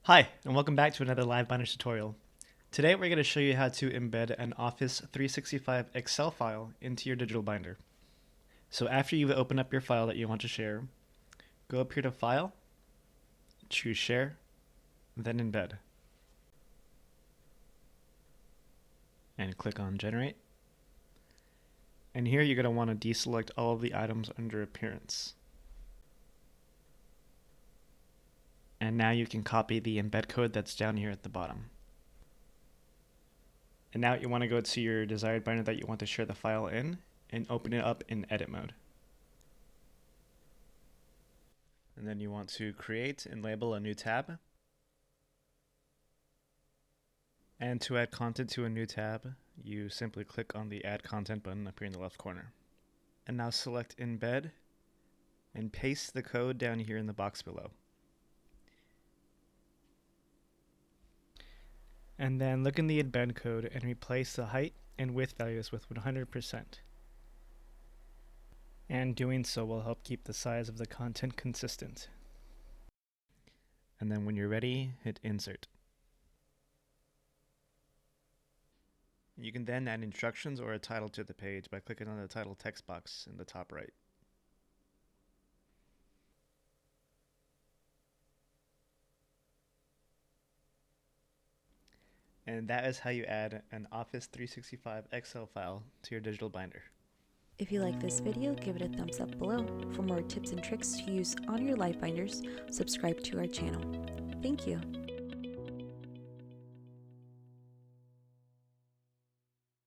Hi, and welcome back to another LiveBinders tutorial. Today we're going to show you how to embed an Office 365 Excel file into your digital binder. So after you've opened up your file that you want to share, go up here to File, choose Share, then Embed. And click on Generate. And here you're going to want to deselect all of the items under Appearance. And now you can copy the embed code that's down here at the bottom. And now you want to go to your desired binder that you want to share the file in and open it up in edit mode. And then you want to create and label a new tab. And to add content to a new tab, you simply click on the Add Content button up here in the left corner. And now select Embed and paste the code down here in the box below. And then look in the embed code and replace the height and width values with 100%. And doing so will help keep the size of the content consistent. And then when you're ready, hit Insert. You can then add instructions or a title to the page by clicking on the title text box in the top right. And that is how you add an Office 365 Excel file to your digital binder. If you like this video, give it a thumbs up below. For more tips and tricks to use on your LiveBinders, subscribe to our channel. Thank you.